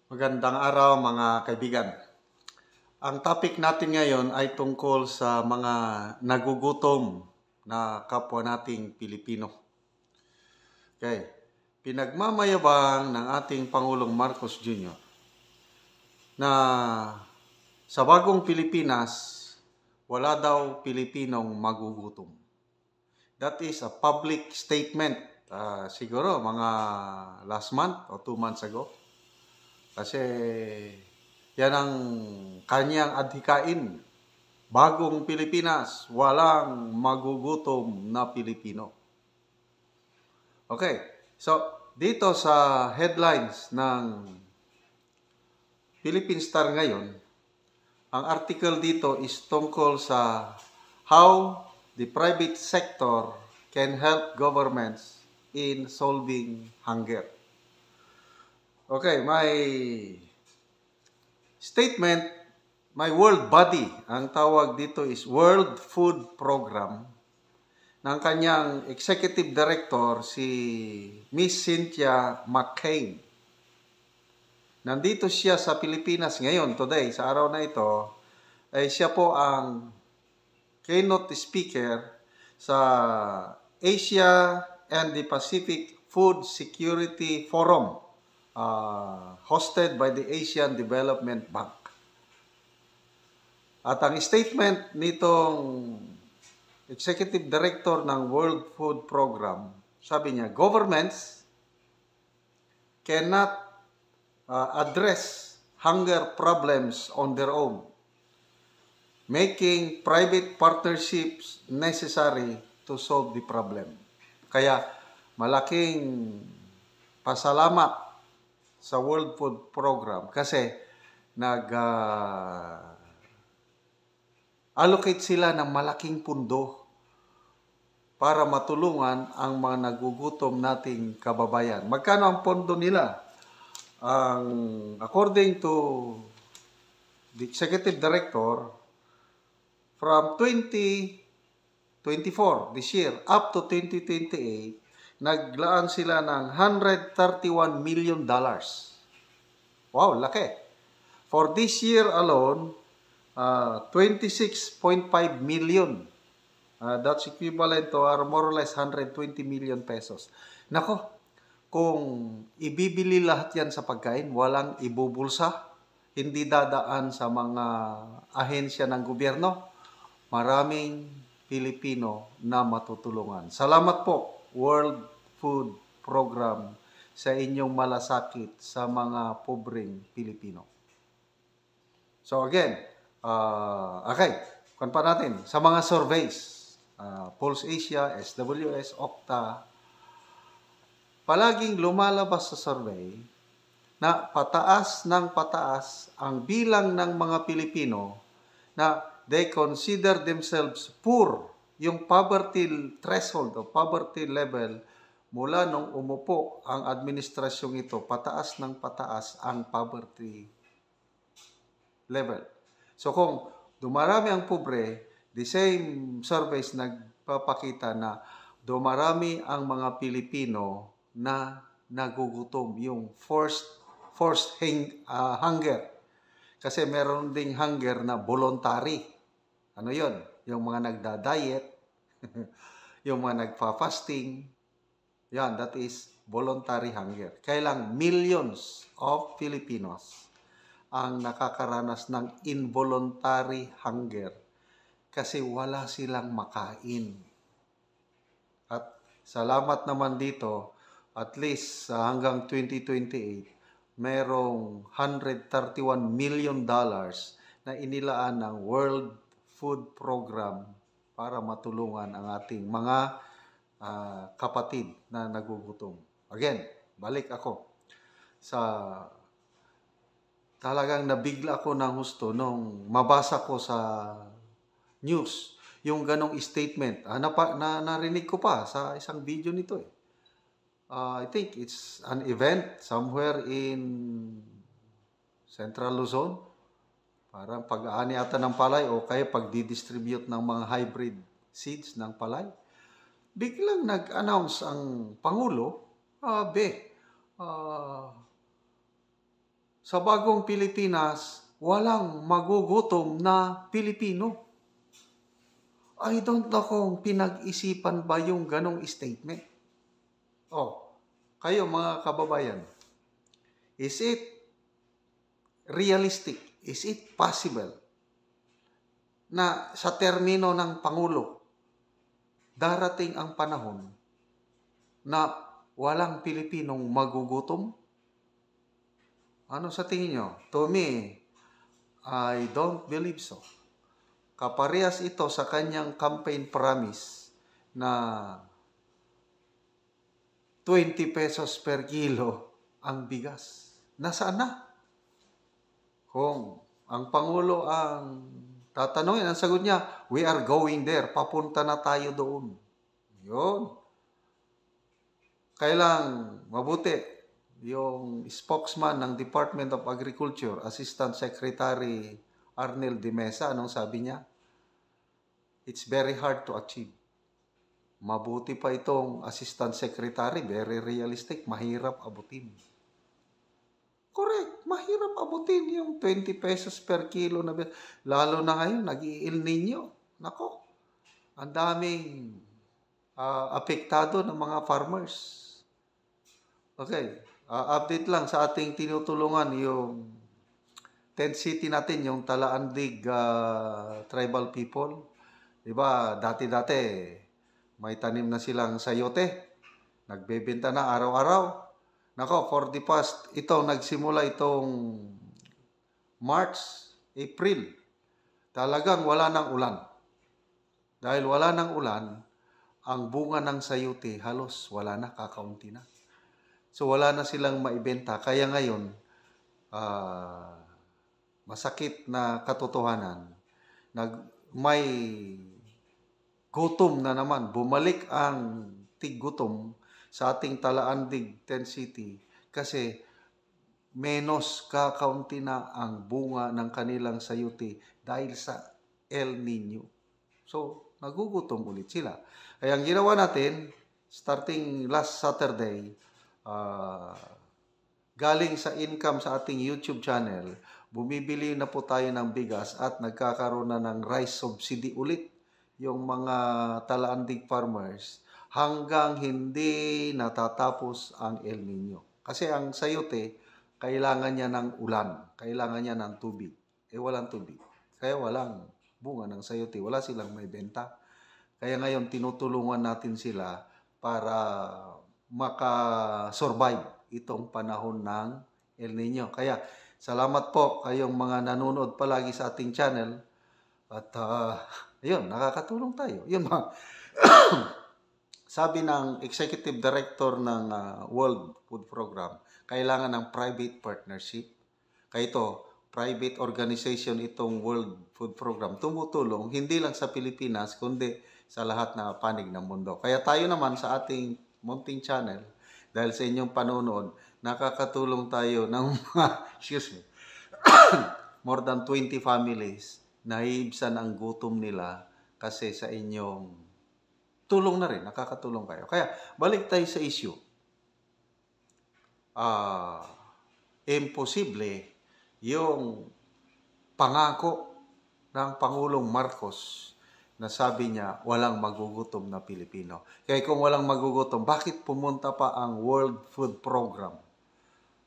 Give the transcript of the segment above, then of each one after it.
Magandang araw mga kaibigan. Ang topic natin ngayon ay tungkol sa mga nagugutom na kapwa nating Pilipino. Okay. Pinagmamayabang ng ating Pangulong Marcos Jr. na sa bagong Pilipinas, wala daw Pilipinong magugutom. That is a public statement. Siguro mga last month o 2 months ago. Kasi yan ang kanyang adhikain. Bagong Pilipinas, walang magugutom na Pilipino. Okay, so dito sa headlines ng Philippine Star ngayon, ang article dito is tungkol sa how the private sector can help governments in solving hunger. Okay, my statement, my world body, ang tawag dito is World Food Program, ng kanyang executive director si Miss Cynthia McCain. Nandito siya sa Pilipinas ngayon, today, sa araw na ito, ay siya po ang keynote speaker sa Asia and the Pacific Food Security Forum, hosted by the Asian Development Bank. At ang statement nitong Executive Director ng World Food Program, sabi niya, governments cannot address hunger problems on their own, making private partnerships necessary to solve the problem. Kaya malaking pasalamat sa World Food Program kasi allocate sila ng malaking pundo para matulungan ang mga nagugutom nating kababayan. Magkano ang pondo nila? According to the Executive Director, from 2024, this year, up to 2028, naglaan sila ng $131 million. Wow, laki. For this year alone, 26.5 million. That's equivalent to more or less 120 million pesos. Nako, kung ibibili lahat yan sa pagkain, walang ibubulsa, hindi dadaan sa mga ahensya ng gobyerno, maraming Pilipino na matutulungan. Salamat po, World Food Program, sa inyong malasakit sa mga pobreng Pilipino. So again, okay, kung pa natin, sa mga surveys, Pulse Asia, SWS, Okta, palaging lumalabas sa survey na pataas ng pataas ang bilang ng mga Pilipino na they consider themselves poor. Yung poverty threshold o poverty level mula nung umupo ang administrasyong ito, pataas ng pataas ang poverty level. So kung dumarami ang pobre, the same surveys nagpapakita na dumarami ang mga Pilipino na nagugutom, yung forced hunger. Kasi meron ding hunger na voluntary. Ano yon? Yung mga nagda-diet, yung mga nagfa-fasting, yan, that is voluntary hunger. Kailang millions of Filipinos ang nakakaranas ng involuntary hunger kasi wala silang makain. At salamat naman dito, at least hanggang 2028, merong $131 million na inilaan ng World Food Program para matulungan ang ating mga kapatid na nagugutom. Again, balik ako sa talagang nabigla ako ng husto nung mabasa ko sa news yung ganong statement. Narinig ko pa sa isang video nito eh. I think it's an event somewhere in Central Luzon. Parang pag-aani ata ng palay o kaya pag-distribute ng mga hybrid seeds ng palay. Biglang nag-announce ang Pangulo, sa bagong Pilipinas, walang magugutom na Pilipino. I don't know kung pinag-isipan ba yung ganong statement. Kayo mga kababayan, is it realistic? Is it possible na sa termino ng Pangulo, darating ang panahon na walang Pilipinong magugutom? Ano sa tingin nyo? To me, I don't believe so. Kaparehas ito sa kanyang campaign promise na 20 pesos per kilo ang bigas. Nasaan na? Kung ang Pangulo ang tatanungin, ang sagot niya, we are going there. Papunta na tayo doon. Yun. Kailang mabuti yung spokesman ng Department of Agriculture, Assistant Secretary Arnel de Mesa, anong sabi niya? It's very hard to achieve. Mabuti pa itong Assistant Secretary, very realistic, mahirap abutin. Correct, mahirap abutin yung 20 pesos per kilo na lalo na ngayon, nag-i-El Nino. Nako, ang daming apektado ng mga farmers. Okay, update lang sa ating tinutulungan yung tent city natin, yung Talaandig tribal people. Diba, dati-dati, may tanim na silang sayote. Nagbebenta na araw-araw. Nako, for the past, nagsimula itong March, April. Talagang wala ng ulan. Dahil wala ng ulan, ang bunga ng sayote halos wala na, kakaunti na. So wala na silang maibenta. Kaya ngayon, masakit na katotohanan, may gutom na naman. Bumalik ang tiggutom sa ating Talaandig, Tent City, kasi menos kakaunti na ang bunga ng kanilang sayote dahil sa El Nino. So, nagugutom ulit sila. Kaya ang ginawa natin, starting last Saturday, galing sa income sa ating YouTube channel, bumibili na po tayo ng bigas at nagkakaroon na ng rice subsidy ulit yung mga Talaandig farmers hanggang hindi natatapos ang El Nino. Kasi ang sayote, kailangan niya ng ulan, kailangan niya ng tubig. Walang tubig. Kaya walang bunga ng sayote, wala silang may benta. Kaya ngayon, tinutulungan natin sila para makasurvive itong panahon ng El Nino. Kaya, salamat po kayong mga nanonood palagi sa ating channel. At, ayun, nakakatulong tayo. Yun mga, sabi ng Executive Director ng World Food Program, kailangan ng private partnership. Kaya ito, private organization itong World Food Program. Tumutulong, hindi lang sa Pilipinas, kundi sa lahat na panig ng mundo. Kaya tayo naman sa ating munting channel, dahil sa inyong panonood, nakakatulong tayo ng more than 20 families na iibsan ang gutom nila kasi sa inyong tulong na rin, nakakatulong kayo. Kaya, balik tayo sa issue. Imposible yung pangako ng Pangulong Marcos na sabi niya, walang magugutom na Pilipino. Kaya kung walang magugutom, bakit pumunta pa ang World Food Program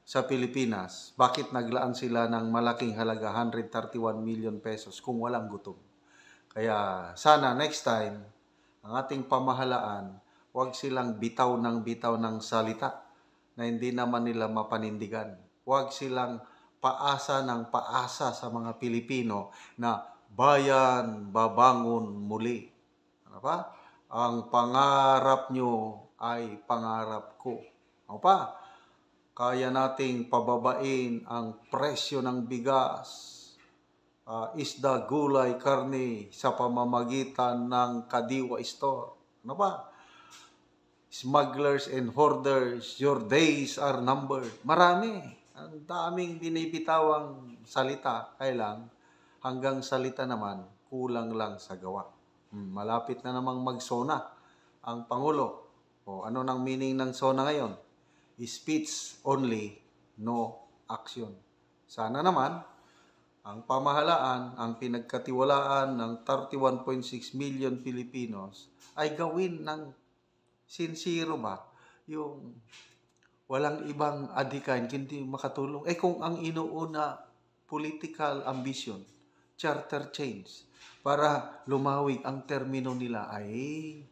sa Pilipinas? Bakit naglaan sila ng malaking halaga, 131 million pesos, kung walang gutom? Kaya sana next time, ang ating pamahalaan, huwag silang bitaw ng salita na hindi naman nila mapanindigan. Huwag silang paasa ng paasa sa mga Pilipino na bayan babangon muli. Ano pa? Ang pangarap nyo ay pangarap ko. Ano pa? Kaya nating pababain ang presyo ng bigas, isda, gulay, karne sa pamamagitan ng Kadiwa Store. Ano pa? Smugglers and hoarders, your days are numbered. Marami. Ang daming binibitawang salita. Kailang hanggang salita naman, kulang lang sa gawa. Malapit na namang mag-SONA ang Pangulo. Ano nang meaning ng SONA ngayon? Speech only, no action. Sana naman, ang pamahalaan, ang pinagkatiwalaan ng 31.6 million Filipinos ay gawin ng sincero ba yung walang ibang adhikain kundi makatulong. Kung ang inuuna, political ambition, charter change, para lumawig ang termino nila ay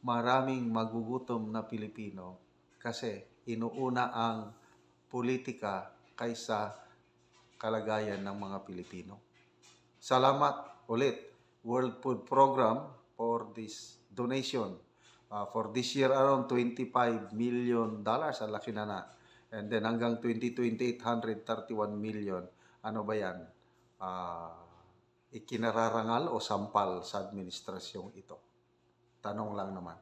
maraming magugutom na Pilipino kasi inuuna ang politika kaysa kalagayan ng mga Pilipino. Salamat ulit, World Food Program, for this donation. For this year, around $25 million. Ang laki na. And then hanggang 2028, 131 million. Ano ba yan? Ikinararangal o sampal sa administrasyong ito? Tanong lang naman.